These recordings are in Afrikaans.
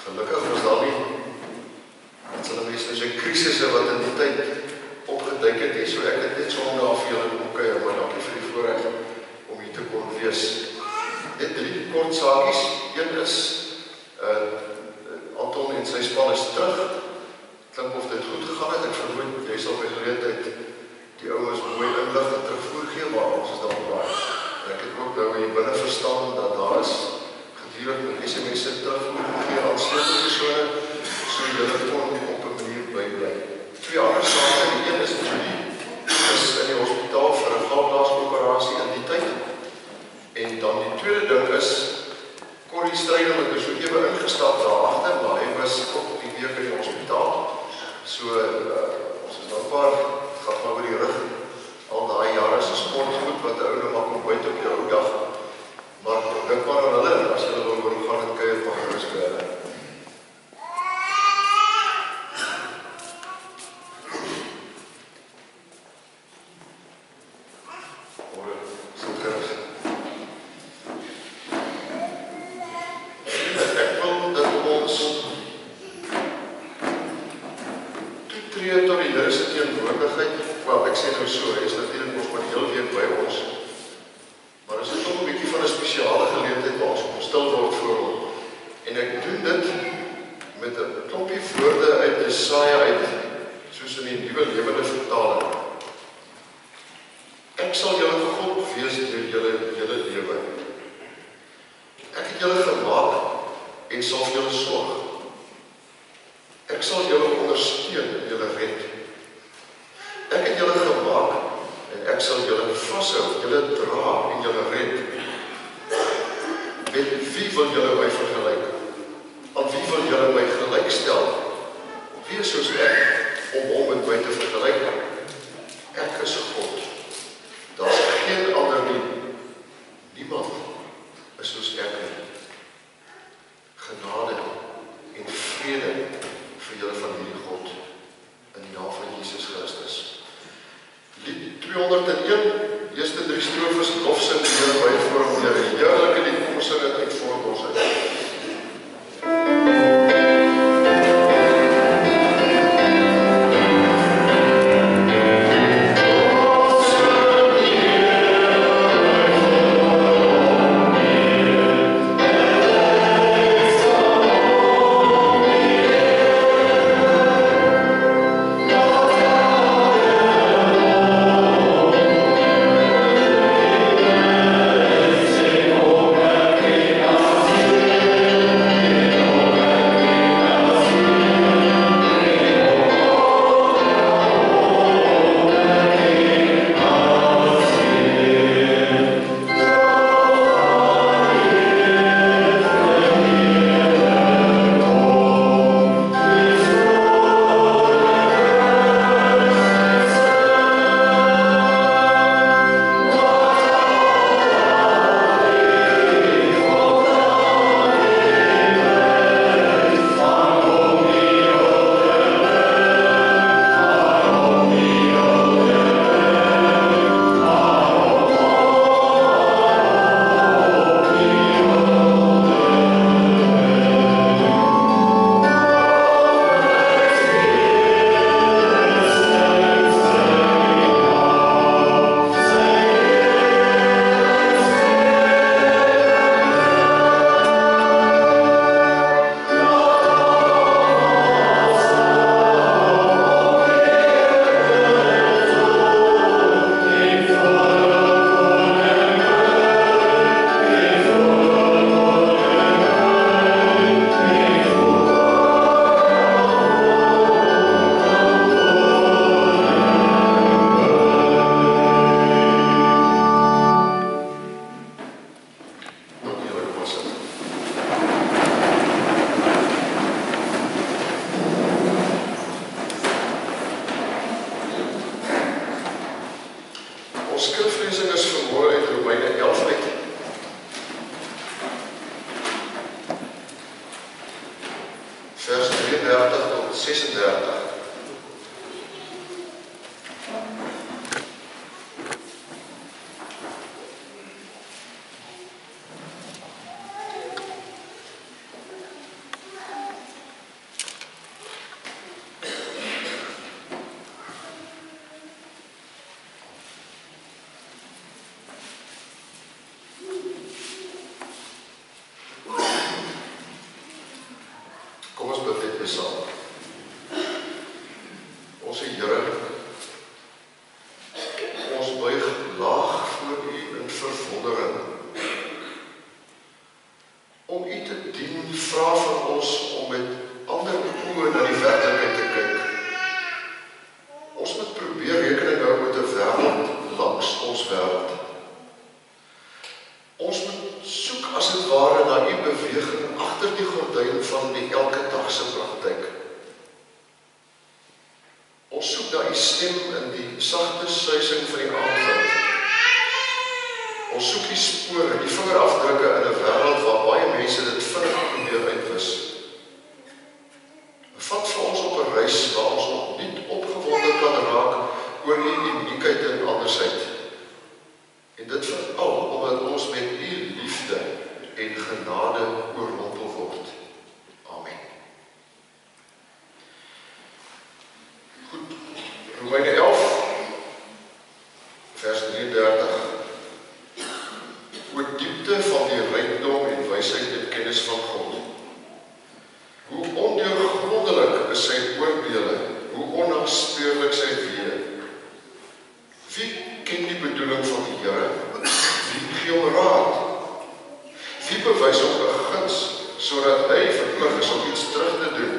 Gelukkig was daar nie, dat sal mense nou sy krisisse wat in die tyd opgeduik het, so ek het net sonde af vir julle kom kuier, maar dankie vir die voorreg om hier te kon wees. Net 3 kort saakies. Een is, Anton en sy span is terug. Klink of dit goed gegaan het, ek vermoed, jy sal by geleentheid die ouens mooi inlig en terugvoer gee, maar ons is daar baie. En ek het ook nou hier binne verstaan dat daar is gedurig met SMS terugvoer gegee aan sleutelpersone, so julle kon op 'n manier bybly. 2 ander sake, die een is Julie, is in die hospitaal vir 'n galblaasoperasie in die tyd. En dan die tweede ding is, Corrie Strydelik is so ewe ingestap daarachter, maar hy was op die week in die hospitaal. So, ons is dankbaar, het gaat maar oor die rug. Al daai jare se sportgoed wat die oude maar kom buiten op jou dag. Maar dink maar aan hulle, as hulle wil oor gaan en kuier van gerust by hulle. Vers 33 tot 36. weer rekening hou met 'n wêreld langs ons wêreld. Ons moet soek as dit ware na die beweging agter die gordyn van die elke dagse praktyk. Ons soek na die stem in die sagte suising van die aandwind. Ons soek die spore, die vingerafdrukke in 'n wêreld waar baie mense dit vinnig probeer uitwis. Vat vir ons op 'n reis waar ons nog nie opgewonde kan raak oor die uniekheid en andersheid. En dit veral omdat ons met u liefde en genade oorrompel word. Amen. Goed, Romeine 11, vers 33. Oor diepte van die rykdom en wysheid en kennis van God. Hoe ondeurgrondelik is sy oordeele, hoe onnaspeurlik sy weë. Wie ken die bedoeling van die Here? Wie gee hom raad? Wie bewys hom 'n guns, sodat hy verplig is om iets terug te doen?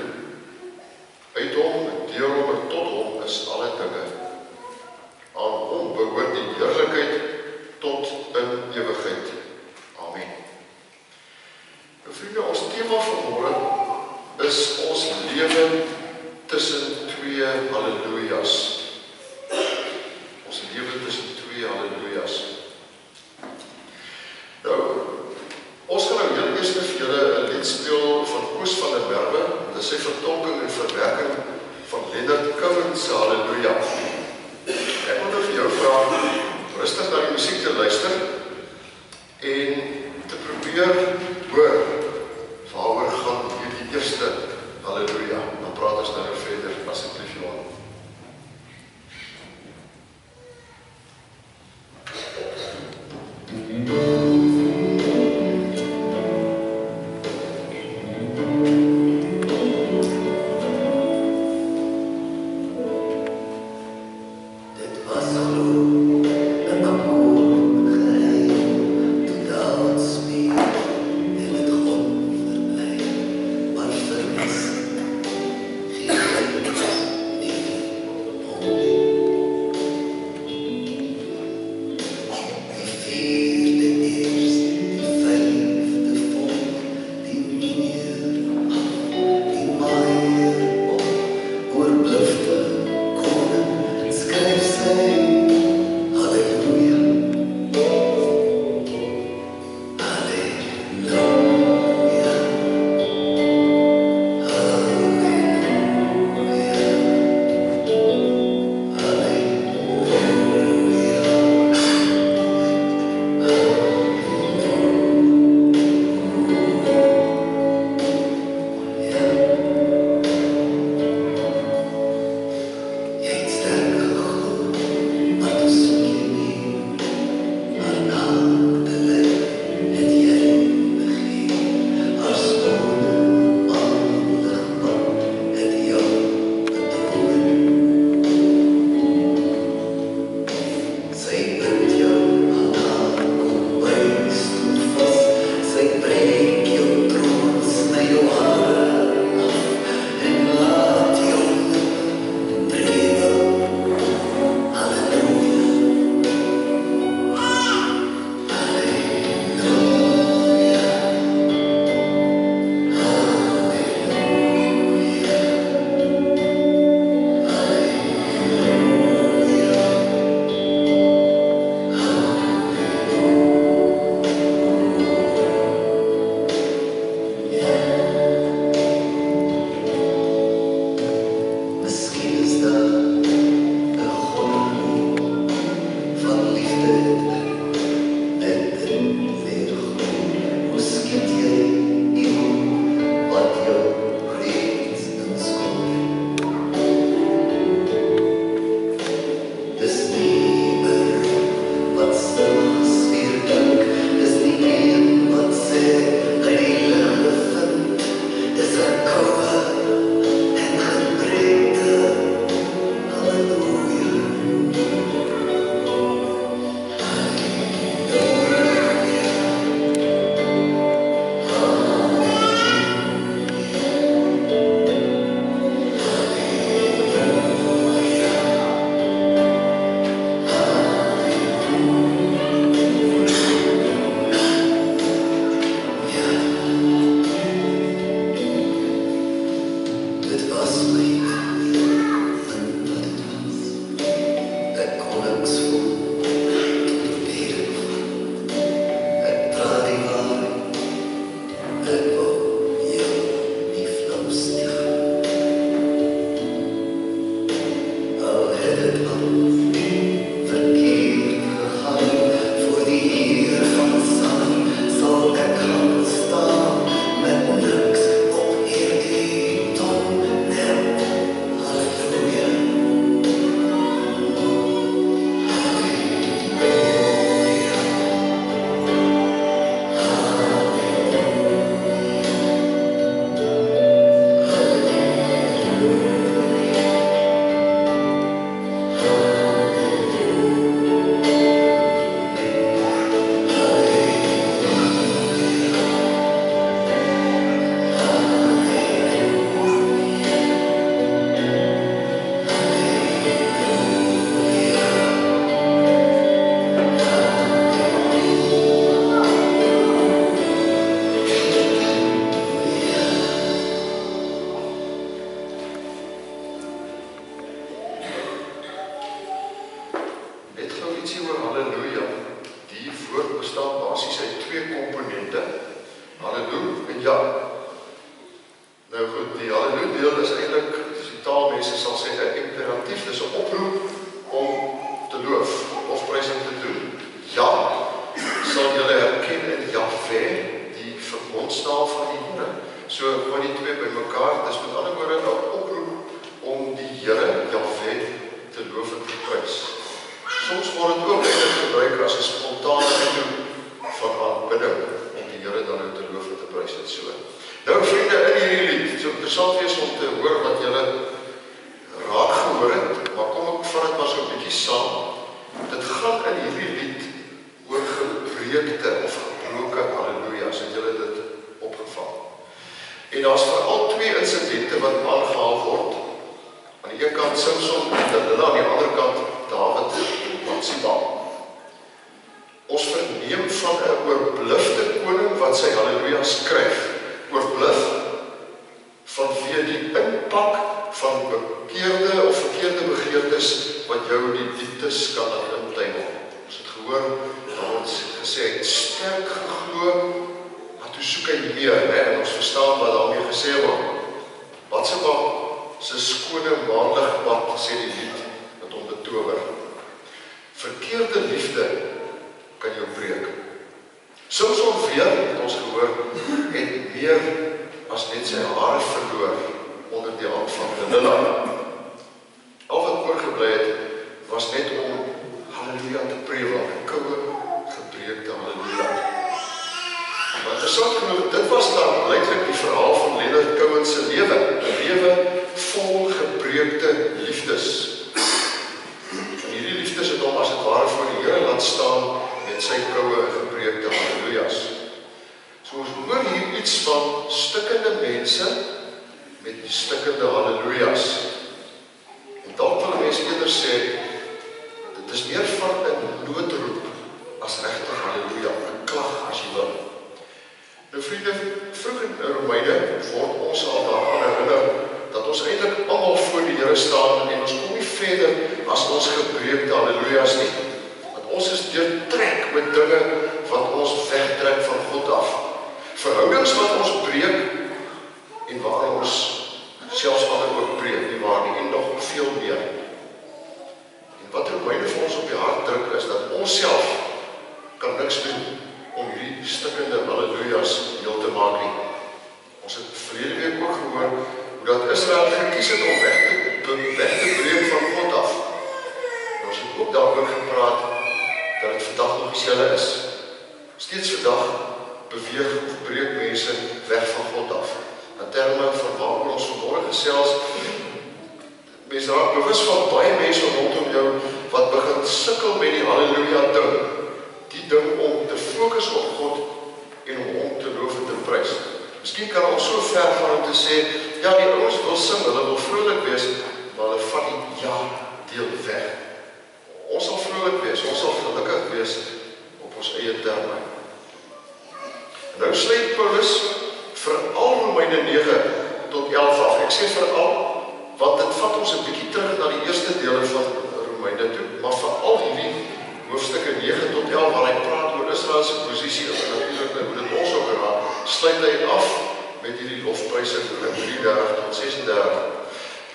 Uit hom, deur hom en tot hom is alle dinge. Aan hom behoort die heerlikheid tot in ewigheid. Amen. Nou vriende, ons tema vanmôre is ons lewe tussen twee halleluja's. Ons lewe tussen twee halleluja's. Nou, ons gaan nou heel eers vir julle 'n lied speel van Koos van der Merwe. Dit is sy vertolking en verwerking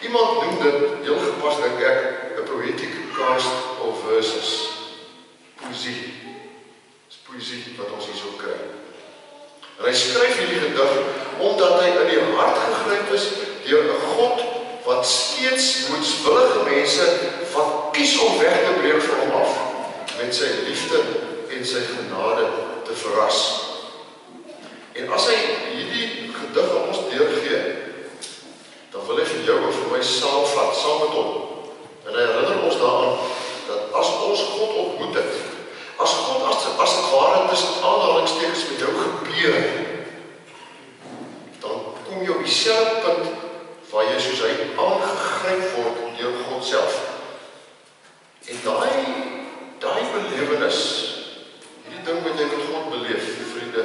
Iemand noem dit heel gepas, dink ek, a poetic cast of verses. Poesie. Dis poesie wat ons hier so kry. En hy skryf hierdie gedig omdat hy in die hart gegryp is deur 'n God wat steeds moedswillige mense wat kies om weg te breek van hom af met sy liefde en sy genade te verras. En as hy hierdie gedig aan ons deurgee, dan wil hy vir jou en vir my saamvat, saam met hom. En hy herinner ons daaraan dat as ons God ontmoet het, as God as het ware tussen aanhalingstekens met jou gebeur, dan kom jy op dieselfde punt waar jy soos hy aangegryp word deur God self. En daai belewenis, hierdie ding wat jy met God beleef, vriende,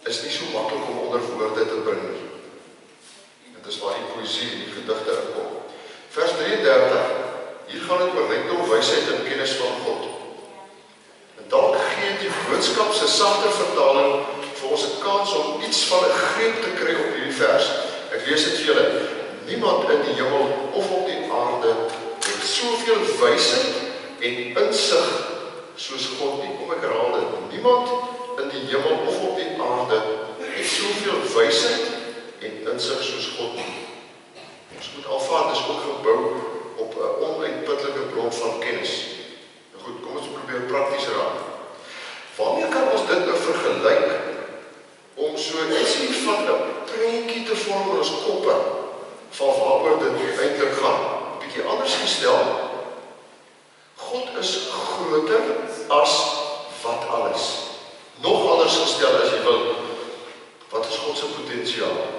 is nie so maklik om onder woorde te bring nie. Dit is waar die poesie en die gedigte inkom. Vers 33, hier gaan dit oor rykdom, wysheid en kennis van God. En dalk gee die boodskap se sagte vertaling vir ons 'n kans om iets van 'n greep te kry op hierdie vers. Ek lees dit vir julle. Niemand in die hemel of op die aarde het soveel wysheid en insig soos God nie. Kom ek herhaal dit. Niemand in die hemel of op die aarde het soveel wysheid en insig soos God nie. Ons moet aanvaar, dis ook gebou op 'n onuitputlike bron van kennis. Nou goed, kom ons probeer prakties raak. Waarmee kan ons dit nou vergelyk om so ietsie van 'n prentjie te vorm in ons koppe van waaroor dit eintlik gaan? 'n Bietjie anders gestel. God is groter as wat alles. Nog anders gestel as jy wil. Wat is God se potensiaal?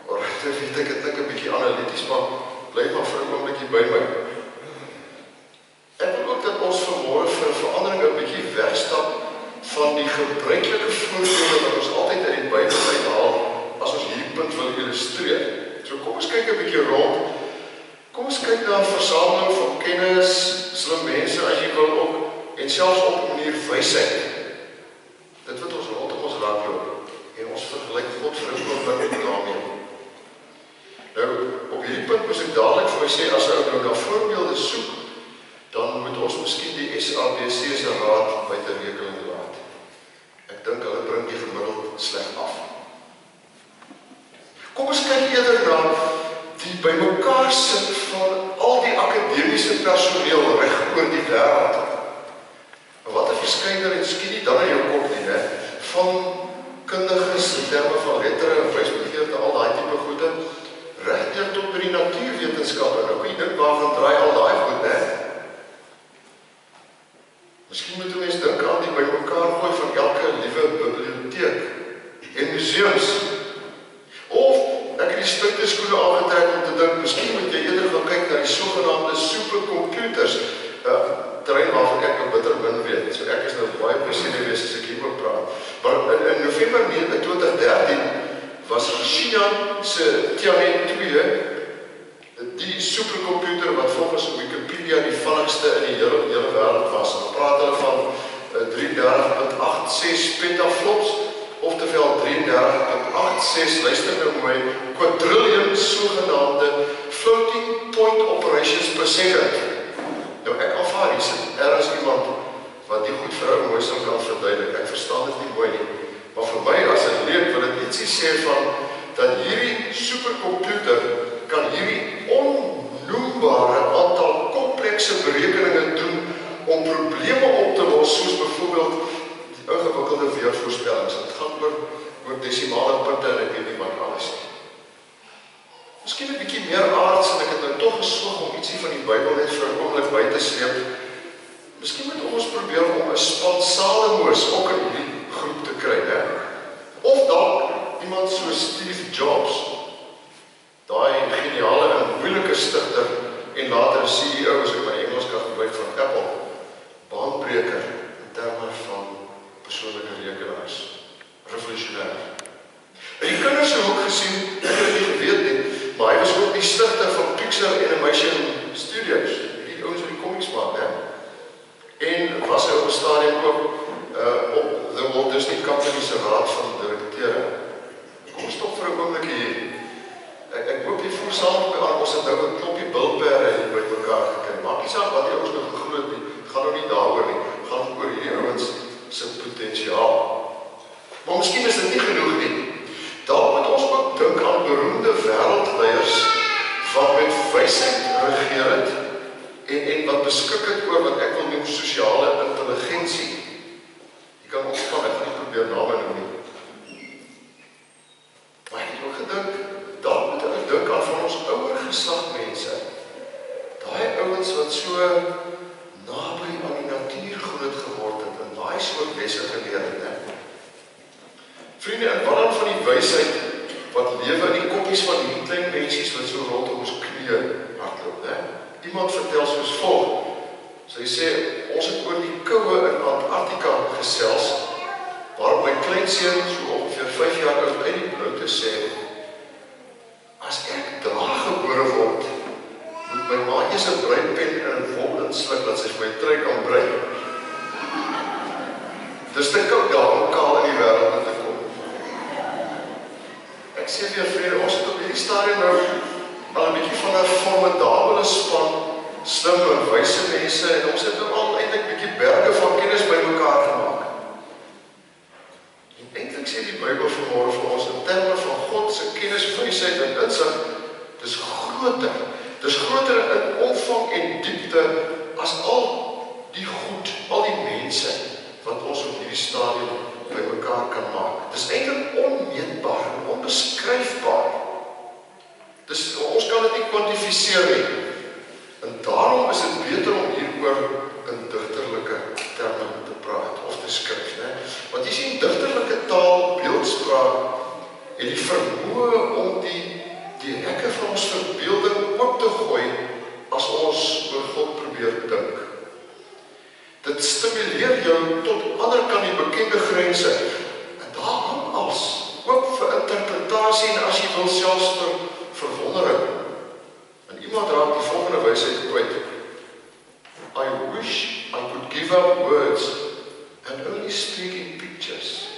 Alright, weet ek, het klink 'n bietjie analities, maar bly maar vir 'n oombliekie by my. Ek wil ook dat ons vanmôre vir verandering 'n bietjie wegstap van die gebruikelike voorbeelde wat ons altyd uit die Bybel uithaal as ons hierdie punt wil illustreer. So kom ons kyk 'n bietjie rond. Kom ons kyk na 'n versameling van kennis, slim mense as jy wil ook, en selfs op 'n manier wysheid. Dit wat ons rondom ons raakloop. En ons vergelyk God vir 'n oomblik daarmee. Nou, op hierdie punt moet ek dadelik vir my sê, as ek nou na voorbeelde soek, dan moet ons miskien die SABC se raad buite rekening laat. Ek dink hulle bring die gemiddeld sleg af. Kom ons kyk eerder na die bymekaar sit van al die akademiese personeel reg oor die wêreld. Wat 'n verskeidenheid skiet nie dan in jou kop nie, hè? Van kundiges in terme van lettere en wysbegeerte, al daai tipe goede, regdeur tot by die natuurwetenskappe. Nou kan jy dink waarvan draai al daai goed, hè? Miskien moet 'n mens dink aan die bymekaar gooi van elke liewe biblioteek en museums. Of ek het die stukte skoene aangetrek om te dink, miskien moet jy eerder gaan kyk na die sogenaamde supercomputers, terrein waarvan ek nou bitter min weet. So ek is nou baie presies wees as ek hieroor praat. Maar in November 2013 was China se Tianwen-2 die supercomputer wat volgens Wikipedia die vinnigste in die hele wêreld was. Dan praat hulle van 33.86 petaflops, oftewel 33.86, luister nou mooi, quadrillion sogenaamde floating point operations per second. Nou ek aanvaar hier sit ergens iemand wat die goed vir ou mooi sal kan verduidelik. Ek verstaan dit nie mooi nie. Maar vir my as 'n leek wil dit ietsie sê van dat hierdie supercomputer kan hierdie onnoembare aantal komplekse berekeninge doen om probleme op te los, soos byvoorbeeld die ingewikkelde weervoorspellings. Dit gaan oor desimale punte en ek weet nie wat alles nie. Miskien 'n bietjie meer aards en ek het nou tog gesoek om ietsie van die Bybel net vir 'n oomblik by te sleep. Miskien moet ons probeer om 'n span Salomos ook in hierdie groep te kry, hè? Of dalk iemand soos Steve Jobs, daai geniale en moeilike stigter en later 'n CEO, as ek my Engels kan gebruik, van Apple, baanbreker in terme van persoonlike rekenaars, revolusionêr. En die kinders het ook gesien, ek het nie geweet nie, maar hy was ook die stigter van Pixar Animation Studios, die ouens wat die comics maak, hè? En was hy op 'n stadium ook op the Walt Disney Company se raad van direkteure. Kom stop vir 'n oomblik hier. Ek hoop jy voel saam met my aan, ons het nou 'n klompie bilperde en wat beskik het oor wat ek wil noem sosiale intelligensie. Jy kan ontspan, ek gaan nie probeer name noem nie. Maar ek het ook gedink, daar moet ek dink aan van ons ouer geslag mense. Daai ouens wat so naby aan die natuur groot geword het en daai soort lesse geleer het. Vriende, in wat van die wysheid wat lewe in die koppies van die klein mensies wat so rondom ons knieë hardloop, né? Iemand vertel soos volg. Sy sê, ons het oor die koue in Antarktika gesels, waarop my kleinseun so ongeveer 5 jaar oud uit die blou te sê, as ek daar gebore word, moet my maatjie se breipen in 'n wol insluk dat sy my trui kan brei. Dis te koud daar om kaal in die wêreld te kom. Ek sê weer vriende, ons het op hierdie stadium nou al 'n bietjie van 'n formidabele span, slim en wyse mense, en ons het nou al eintlik 'n bietjie berge van kennis bymekaar gemaak. En eintlik sê die Bybel vanmôre vir ons in terme van God se kennis, wysheid en insig, dis groter. Dis groter in omvang en diepte as al die goed, al die mense wat ons op hierdie stadium bymekaar kan maak. Dis eintlik onmeetbaar en onbeskryfbaar. Ons kan dit nie kwantifiseer nie. En daarom is dit beter om hieroor in digterlike terme te praat of te skryf, né? Want jy sien, digterlike taal, beeldspraak, het die vermoë om die hekke van ons verbeelding oop te gooi as ons oor God probeer dink. Dit stimuleer jou tot ander kan die bekende grense. En daar hang als ook vir interpretasie en as jy wil selfs vir verwondering. En iemand raak die volgende wysheid kwyt. I wish I could give up words and only speak in pictures.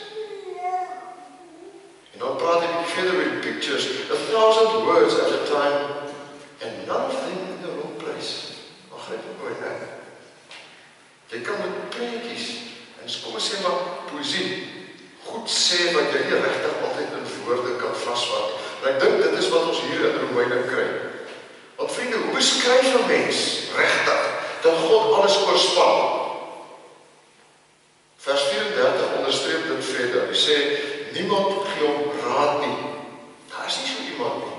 En dan praat ek verder met pictures, 1,000 words at a time, and none of them in the wrong place. Maar gryp ek mooi, né? Jy kan met prentjies, en kom ons sê maar poësie, goed sê wat jy nie regtig altyd in woorde kan vasvat. En ek dink dit is wat ons hier in Romeine kry. Want vriende, hoe beskryf 'n mens regtig dat God alles oorspan? Vers 34 onderstreep dit verder. Hy sê, niemand gee hom raad nie. Daar is nie so iemand nie.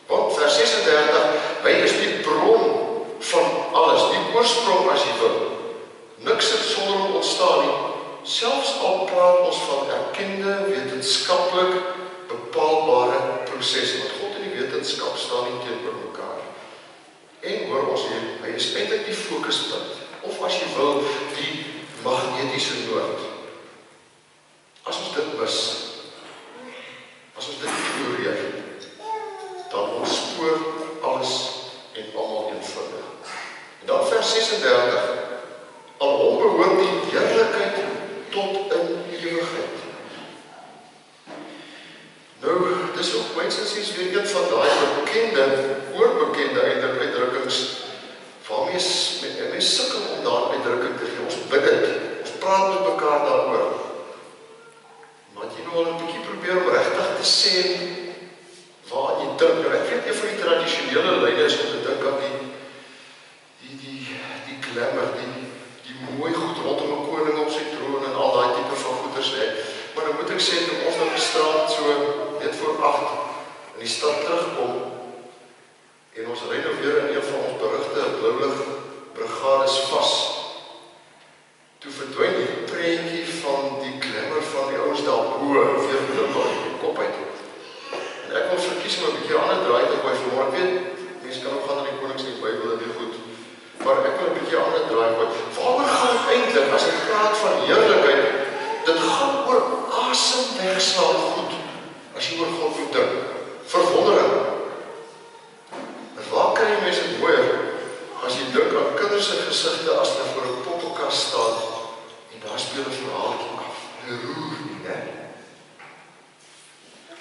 Want vers 36, hy is die bron van alles, die oorsprong as jy wil. Niks het sonder hom ontstaan nie. Selfs al praat ons van erkende, wetenskaplik bepaalbare prosesse, want God en die wetenskap staan nie teenoor mekaar. En hoor ons hier, hy is eintlik die fokuspunt, of as jy wil, die magnetiese nood. As ons dit mis, as ons dit ignoreer, dan ontspoor alles en almal eenvoudig. En dan vers 36, aan hom behoort die heerlikheid tot in ewigheid. Nou, dis ook mynsinsiens weer een van daai bekende, oorbekende uitdrukkings, waarmee mens sukkel om daar uitdrukking te gee. Ons bid dit, ons praat met mekaar daaroor. Maar jy nou al 'n bietjie probeer om regtig te sê waar jy dink. Ek weet een van die tradisionele lyne is om te dink aan die glamour, die mooi goed rondom 'n koning op sy troon en al daai tipe van goeders net. Maar dan moet ek sê, toe ons op die straat so net voor 8 in die stad terugkom en ons ry nou weer in een van ons berigte bloulig brigades vas. Toe verdwyn die prentjie van die glamour van die ouens daarbo weer met die kop uit. En ek wil verkies om 'n bietjie ander draai te gooi vir môre. Ek weet, mense kan ook gaan aan die konings in die Bybel en dit goed. Maar ek wil 'n bietjie ander draai gooi. Waaroor gaan dit eintlik as ek praat van heerlikheid? Dit gaan oor asem wegslaan goed, as jy oor God moet dink. Verwondering. En waar kry jy mense dit mooier, as jy dink aan kinders se gesigte as hulle voor 'n poppenkas staan, en daar speel 'n verhaaltjie af. Hulle roer nie, né?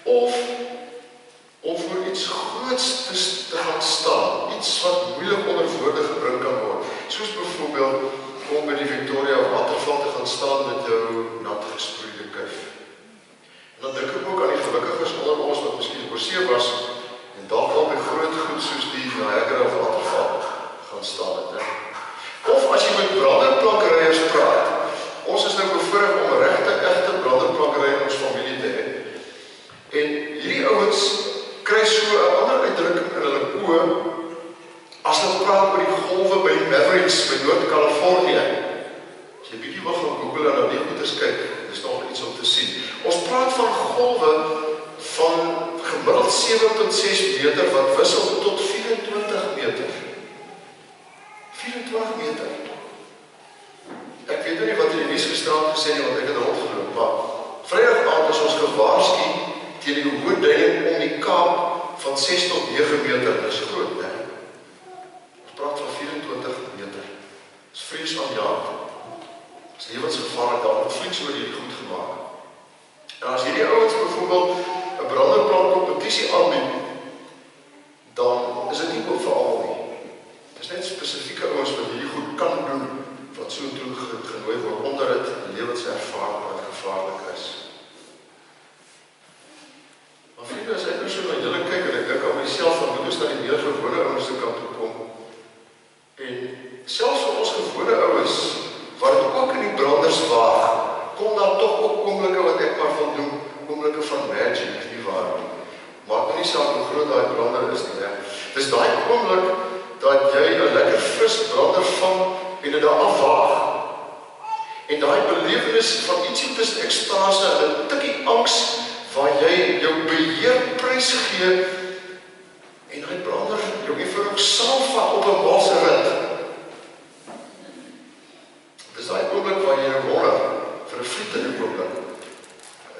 Of om voor iets groots te gaan staan, iets wat moeilik onder woorde gebring kan word. Soos byvoorbeeld, om by die Victoria waterval te gaan staan met jou nat gesproeide kuif. En dan dink ek ook aan die gelukkiges onder ons wat miskien oor see was, en dalk al by groot goed soos die Niagara waterval gaan gaan staan het. Hè? Of as jy met branderplankeriers praat, ons is nou bevoorreg om regte branderplankerye in ons familie te hê. En hierdie ouens kry so 'n ander uitdrukking in hulle oë as hulle praat oor die golwe by die Mavericks by Noord-Kalifornië. As jy bietjie wil gaan Google en dan die goeders kyk, dis nog iets om te sien. Ons praat van golwe van gemiddeld 7.6 meter wat wissel tot 24 meter. 24 meter. Ek weet nie wat in die nuus gisterand gesê nie, want ek het rondgeloop, maar Vrydag aand is ons gewaarsku teen die hoë duiding om die Kaap van 6 tot 9 meter. Dit is groot, né? Ons praat van 24 meter. Dit is vreesaanjaend. Dit is lewensgevaarlik, daar word flieks oor hierdie goed gemaak. En as hierdie ouens byvoorbeeld 'n branderplan kompetisie aanbied, dan is dit nie oop vir almal nie. Dit is net spesifieke ouens wat hierdie goed kan doen, wat so toe genooi word, onder dit lewenservaring wat gevaarlik is. Maar vriende, as ek nou so na julle kyk, en ek dink aan myself, dan moet ons na die meer gewone ouens se kant toe kom. En selfs vir ons gewone ouens, wat het ook in die branders waag, kom daar toch ook oomblikke wat ek maar wil doen, oomblikke van magic, nie waar nie. Maak nou nie saak hoe groot daai brander is nie. Dis daai oomblik dat jy 'n lekker fris brander vang en dit daar afwaag. En daai belewenis van ietsie tussen ekstase en 'n tikkie angs waar jy jou beheer prys gee en daai brander jou eenvoudig saamvat op 'n bosrit. Dis daai oomblik waar jy nou wonder vir 'n vriend in 'n oomblik.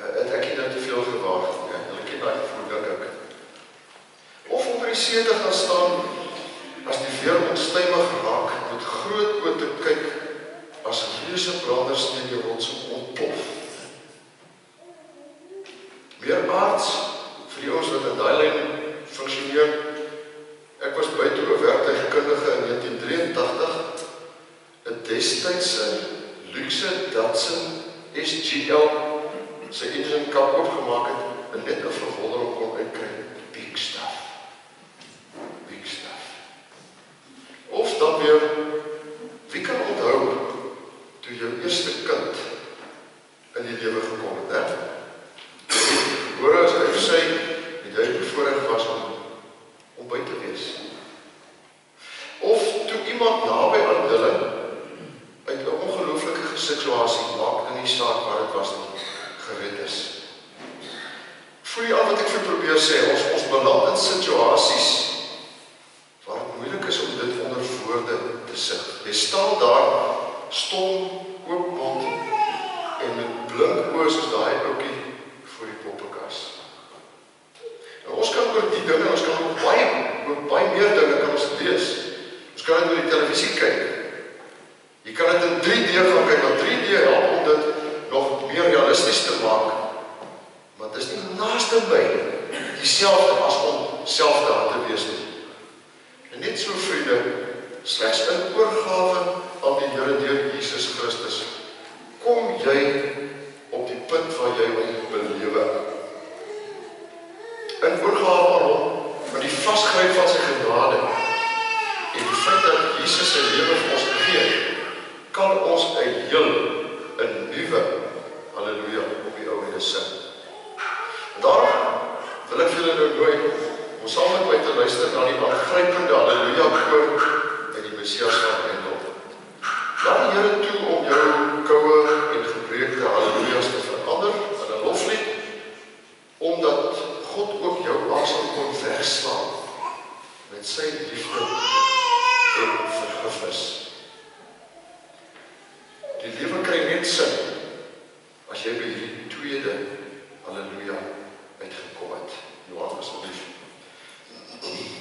Het ek nie nou te veel gewaag nie. Hulle ken daai gevoel, dink ek. Of om by die see te gaan staan as die weer onstuimig raak, met groot oë te kyk as reuse branders teen die rotse ontplof. Meer aards vir die ouens wat in daai lyn funksioneer. Ek was buite 'n werktuigkundige in 1983, 'n destydse luxe Datsun SGL sy engine kap opgemaak het en net 'n verwondering kon uitkry. Big stuff. Big stuff. Of dan weer, wie kan onthou toe jou eerste kind in die lewe gekom het, hè? Gebore as hy of sy, en jy bevoorreg was om by te wees. Of toe iemand naby aan hulle uit 'n ongelooflike situasie, maak in die saak waar dit was nie, gered is. Voel jy aan wat ek vir probeer sê, ons beland in situasies waar het moeilik is om dit onder woorde te sit. Jy staan daar, stom, oop mond, en met blink oë soos daai oukie voor die poppenkas. En ons kan oor die dinge, ons kan ook baie meer dinge kan ons lees. Ons kan dit oor die televisie kyk. Jy kan dit in 3D gaan kyk, want 3D help om dit nog meer realisties te maak. Maar dit is nie naaste by dieselfde as om self daar te wees nie. En net so vriende, slegs in oorgawe aan die Here deur Jesus Christus, kom jy op die punt waar jy hom belewe. In oorgawe aan hom, van die vasgryp van sy genade, en die feit dat Jesus sy lewe vir ons gegee, kan ons 'n nuwe, halleluja, op die ou en sin. En daarom wil ek vir julle nou nooi om saam met my te luister na die aangrypende halleluja koor en die Messias van Engel. Laat die Here toe om jou koue en gebreekte halleluja's te verander in 'n loflied, omdat God ook jou asem kon wegslaan met sy liefde en vergifnis. Die lewe kry net sin as jy by hierdie tweede halleluja uitgekom het. Johan, asseblief. Alleluia.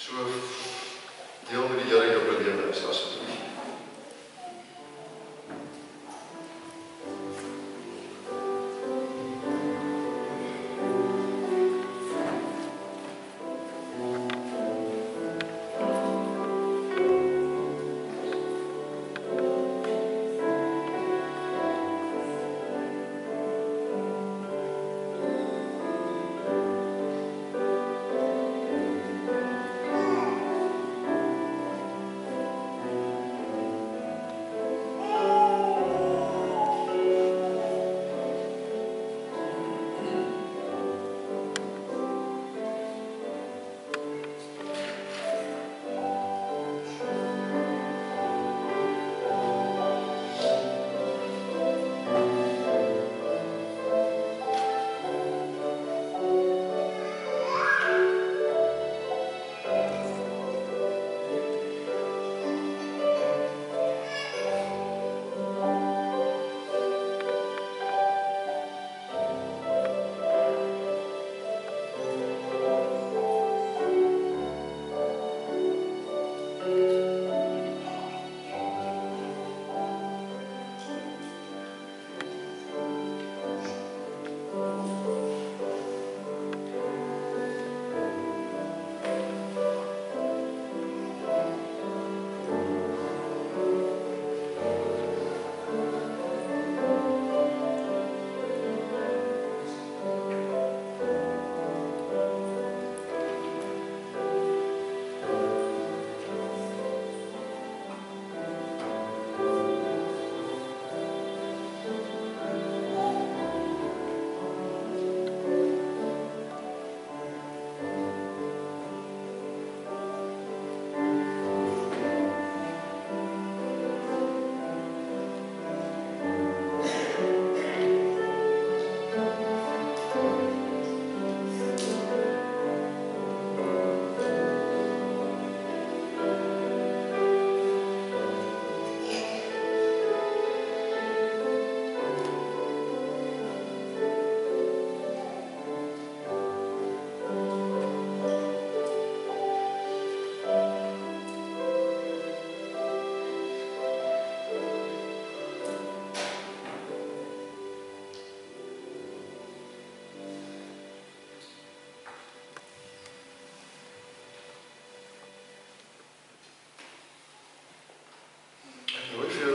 So deel met die Here jou belewenis asseblief.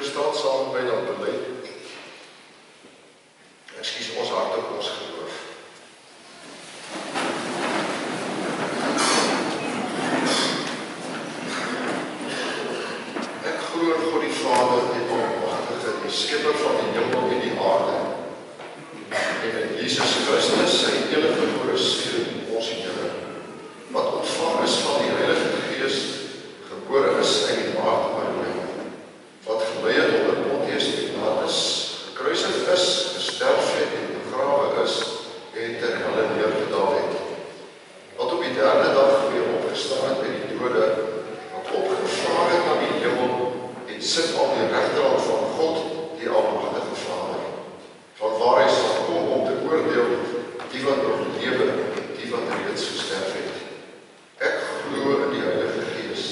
Staan saam met my dan bely. Ekskuus ons hart op ons geloof. Ek glo in God die Vader, die Almagtige, die skepper van die hemel en die aarde. En in Jesus Christus, sy enige gebore Seun, ons Here, wat ontvang is van die Heilige Gees, gebore is uit die maagd Maria, wat gelei het onder Pontius Pilatus, gekruisig is, gesterf het en begrawe is, en ter helle neergedaal het. Wat op die derde dag weer opgestaan het uit die dode, wat opgevaar het na die hemel, en sit op die regterhand van God, die Almagtige Vader, van waar hy sal kom om te oordeel, die wat nog lewe, die wat reeds gesterf het. Ek glo in die Heilige Gees.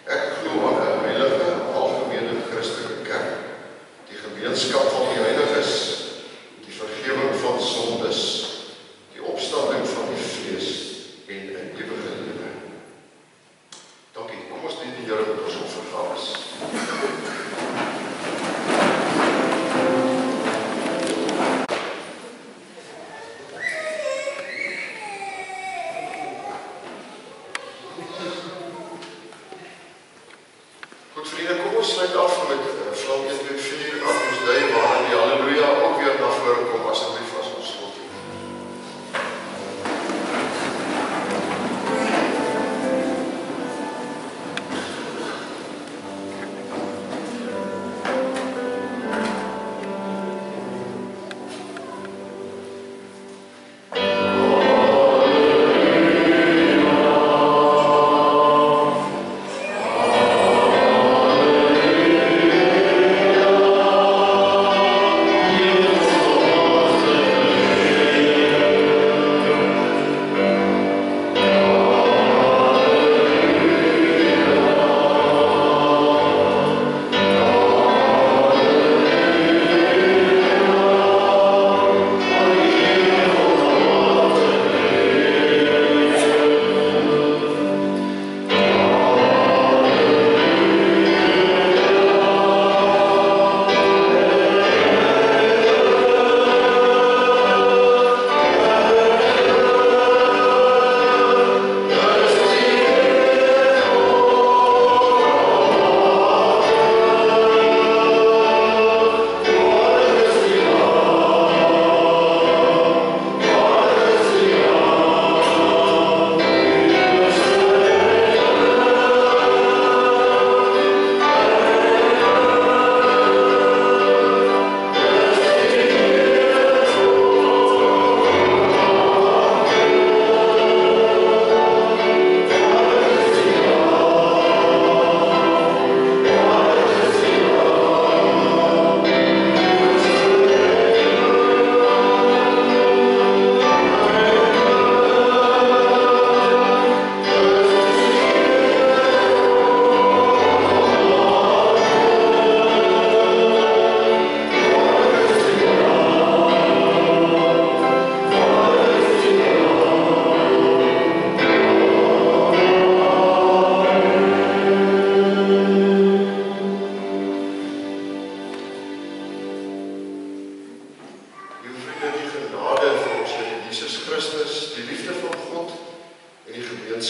Ek glo aan 'n heilige, algemene Christelike kerk, die gemeenskap van die heiliges, die vergifnis van sondes, die opstanding van die vlees en 'n ewige lewe. Dankie. Kom ons dien die Here met ons offergawe. Goed vriende, kom ons sluit af met Psalm 124, Agnus Dei, waarin die Halleluja ook weer na vore kom, asseblief as ons slot doen.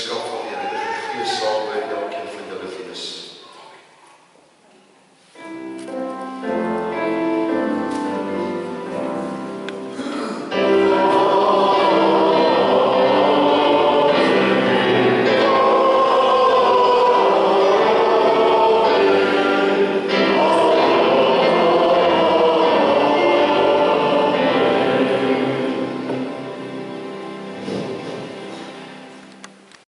gemeenskap van die Heilige Gees sal by elkeen van julle wees.